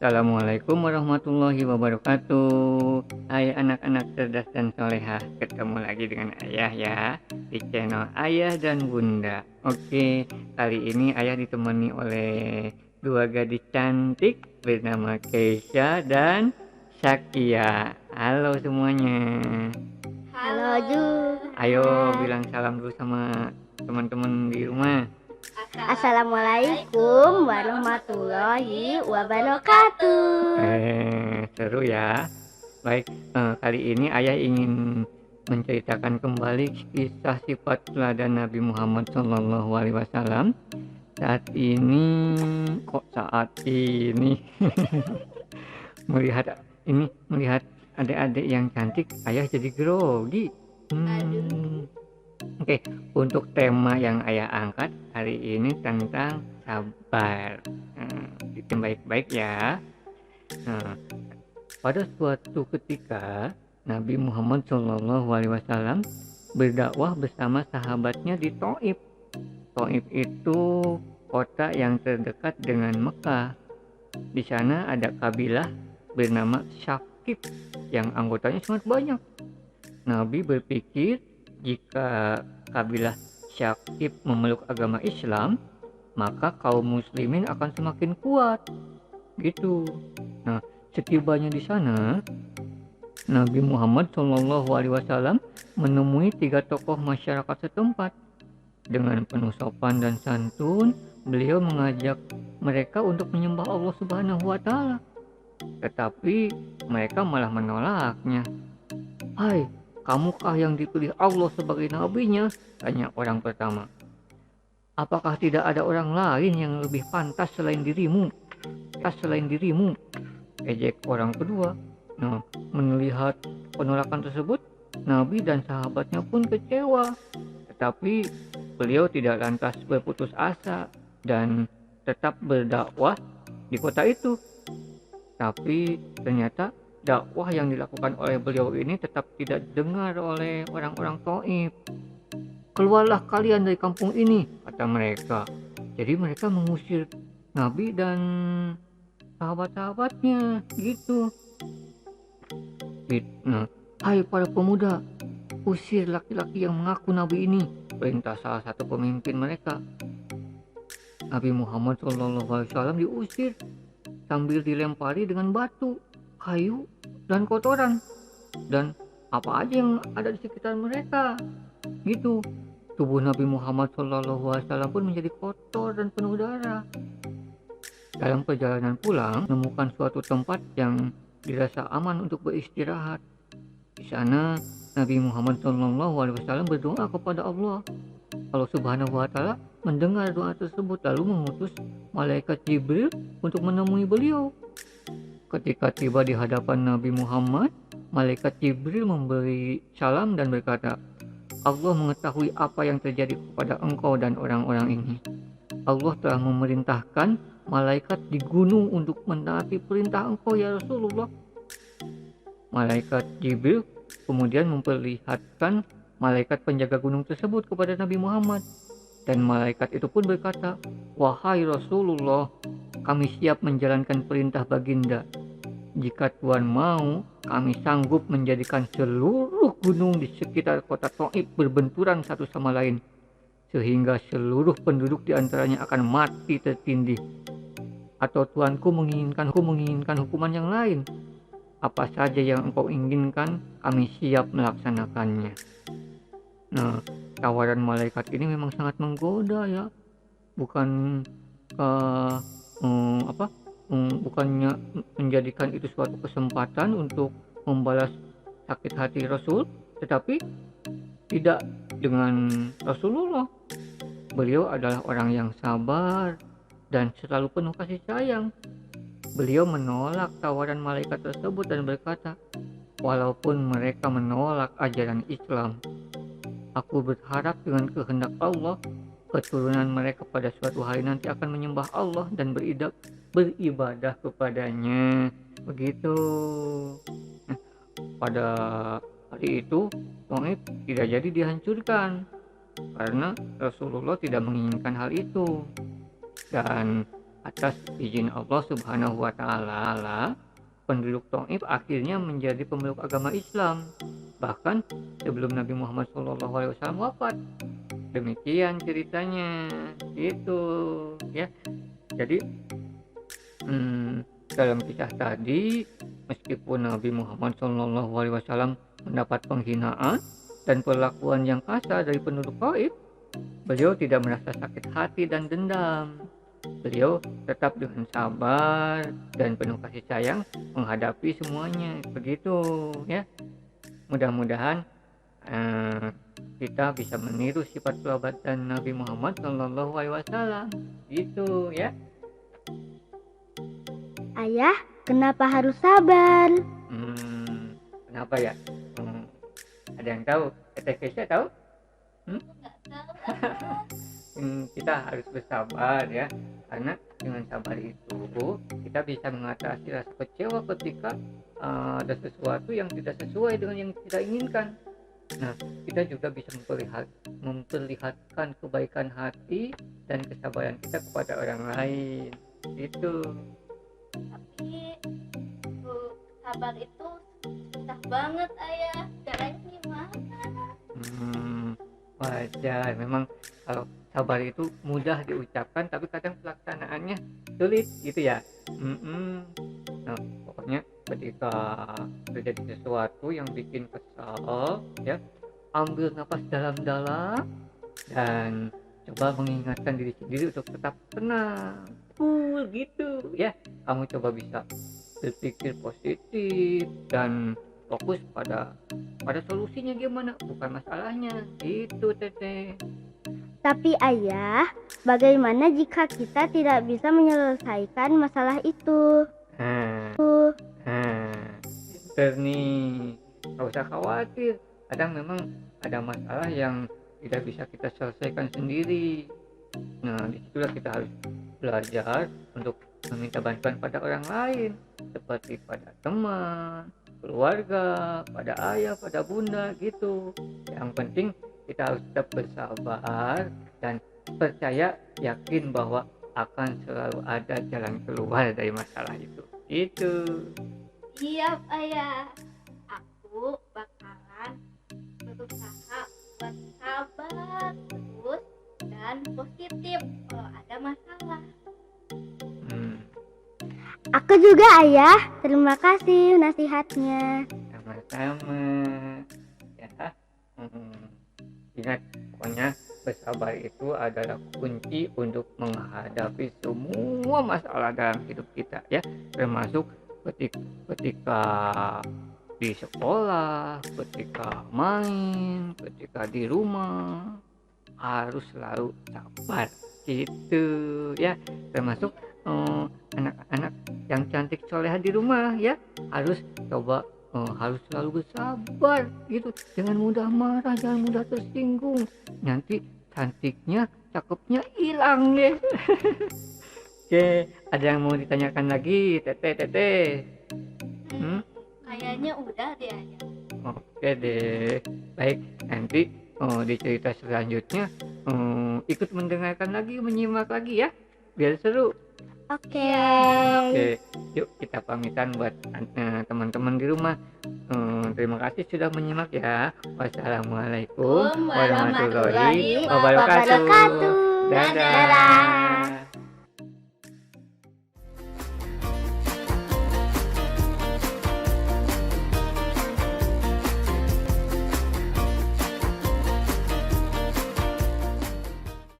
Assalamualaikum warahmatullahi wabarakatuh. Hai anak-anak cerdas dan solehah, ketemu lagi dengan Ayah ya di channel Ayah dan Bunda. Oke, kali ini Ayah ditemani oleh dua gadis cantik bernama Keisha dan Syakia. Halo semuanya. Halo Ju. Ayo Hai. bilang salam dulu sama teman-teman di rumah. Assalamualaikum warahmatullahi wabarakatuh. Seru ya. Baik, kali ini Ayah ingin menceritakan kembali kisah sifat teladan Nabi Muhammad SAW. Saat ini melihat adik-adik yang cantik, Ayah jadi grogi. Oke, untuk tema yang Ayah angkat hari ini tentang sabar. Yang baik-baik ya. Nah, pada suatu ketika Nabi Muhammad SAW berdakwah bersama sahabatnya di Thaif. Thaif itu kota yang terdekat dengan Mekah. Di sana ada kabilah bernama Syakib yang anggotanya sangat banyak. Nabi berpikir jika kabilah Syakib memeluk agama Islam, maka kaum muslimin akan semakin kuat. Gitu. Nah, setibanya di sana, Nabi Muhammad SAW menemui 3 tokoh masyarakat setempat. Dengan penuh sopan dan santun, beliau mengajak mereka untuk menyembah Allah Subhanahu wa Ta'ala. Tetapi mereka malah menolaknya. "Hai, kamukah yang dipilih Allah sebagai nabinya?" tanya orang pertama. "Apakah tidak ada orang lain yang lebih pantas selain dirimu?" ejek orang kedua. Nah, melihat penolakan tersebut, Nabi dan sahabatnya pun kecewa. Tetapi beliau tidak lantas berputus asa dan tetap berdakwah di kota itu. Tapi ternyata dakwah yang dilakukan oleh beliau ini tetap tidak didengar oleh orang-orang Thaif. "Keluarlah kalian dari kampung ini," kata mereka. Jadi mereka mengusir Nabi dan sahabat-sahabatnya gitu. Nah, "Hai para pemuda, usir laki-laki yang mengaku nabi ini," perintah salah satu pemimpin mereka. Nabi Muhammad SAW diusir sambil dilempari dengan batu, kayu, dan kotoran, dan apa aja yang ada di sekitar mereka. Gitu. Tubuh Nabi Muhammad SAW pun menjadi kotor dan penuh darah. Dalam perjalanan pulang, menemukan suatu tempat yang dirasa aman untuk beristirahat. Di sana, Nabi Muhammad SAW berdoa kepada Allah. Allah Subhanahu wa Ta'ala mendengar doa tersebut lalu mengutus malaikat Jibril untuk menemui beliau. Ketika tiba di hadapan Nabi Muhammad, malaikat Jibril memberi salam dan berkata, "Allah mengetahui apa yang terjadi kepada engkau dan orang-orang ini. Allah telah memerintahkan malaikat di gunung untuk menaati perintah engkau ya Rasulullah." Malaikat Jibril kemudian memperlihatkan malaikat penjaga gunung tersebut kepada Nabi Muhammad. Dan malaikat itu pun berkata, "Wahai Rasulullah, kami siap menjalankan perintah baginda. Jika Tuhan mau, kami sanggup menjadikan seluruh gunung di sekitar kota Thaif berbenturan satu sama lain, sehingga seluruh penduduk di antaranya akan mati tertindih. Atau Tuanku menginginkan hukuman yang lain. Apa saja yang engkau inginkan, kami siap melaksanakannya." Nah, tawaran malaikat ini memang sangat menggoda ya. Bukan uh, bukannya menjadikan itu suatu kesempatan untuk membalas sakit hati Rasul, tetapi tidak dengan Rasulullah. Beliau adalah orang yang sabar dan selalu penuh kasih sayang. Beliau menolak tawaran malaikat tersebut dan berkata, "Walaupun mereka menolak ajaran Islam, aku berharap dengan kehendak Allah, keturunan mereka pada suatu hari nanti akan menyembah Allah dan beribadah kepadanya." Begitu. Nah, pada hari itu Thaif tidak jadi dihancurkan karena Rasulullah tidak menginginkan hal itu. Dan atas izin Allah Subhanahu wa Ta'ala, penduduk Taif akhirnya menjadi pemeluk agama Islam, bahkan sebelum Nabi Muhammad SAW wafat. Demikian ceritanya, gitu ya. Jadi dalam kisah tadi, meskipun Nabi Muhammad SAW mendapat penghinaan dan perlakuan yang kasar dari penduduk Taif, beliau tidak merasa sakit hati dan dendam. Beliau tetap dengan sabar dan penuh kasih sayang menghadapi semuanya. Begitu ya. Mudah-mudahan kita bisa meniru sifat perbuatan Nabi Muhammad SAW. Gitu ya. Ayah, kenapa harus sabar? Kenapa ya? Ada yang tahu? Teh Keisha tahu? Kita harus bersabar ya, karena dengan sabar itu kita bisa mengatasi rasa kecewa ketika ada sesuatu yang tidak sesuai dengan yang kita inginkan. Nah, kita juga bisa memperlihatkan kebaikan hati dan kesabaran kita kepada orang lain. Itu. Tapi sabar itu susah banget ayah, caranya gimana? Wajar, memang kalau sabar itu mudah diucapkan tapi kadang pelaksanaannya sulit gitu ya. Nah, pokoknya ketika terjadi sesuatu yang bikin kesal ya, ambil nafas dalam-dalam dan coba mengingatkan diri sendiri untuk tetap tenang, cool gitu ya. Kamu coba bisa berpikir positif dan fokus pada solusinya gimana, bukan masalahnya. Itu Teteh. Tapi ayah, bagaimana jika kita tidak bisa menyelesaikan masalah itu? Pinter nih, gak usah khawatir. Kadang memang ada masalah yang tidak bisa kita selesaikan sendiri. Nah, disitulah kita harus belajar untuk meminta bantuan pada orang lain, seperti pada teman, keluarga, pada ayah, pada bunda gitu. Yang penting kita harus tetap bersabar dan percaya, yakin bahwa akan selalu ada jalan keluar dari masalah itu. Itu. Iya ayah, aku bakalan berusaha buat sabar terus dan positif kalau ada masalah. Aku juga ayah, terima kasih nasihatnya. Sama-sama ya. Ingat, pokoknya bersabar itu adalah kunci untuk menghadapi semua masalah dalam hidup kita ya, termasuk ketika di sekolah, ketika main, ketika di rumah, harus selalu sabar gitu ya. Termasuk anak-anak yang cantik soleha di rumah ya, harus coba harus selalu bersabar gitu, jangan mudah marah, jangan mudah tersinggung, nanti cantiknya, cakepnya hilang ya. Oke, ada yang mau ditanyakan lagi, Teteh? Kayaknya udah deh ayah. Oke deh, baik, nanti di cerita selanjutnya ikut mendengarkan lagi, menyimak lagi ya, biar seru. Oke. Yuk kita pamitan buat teman-teman di rumah. Terima kasih sudah menyimak ya. Wassalamualaikum warahmatullahi wabarakatuh. wabarakatuh. Dadah.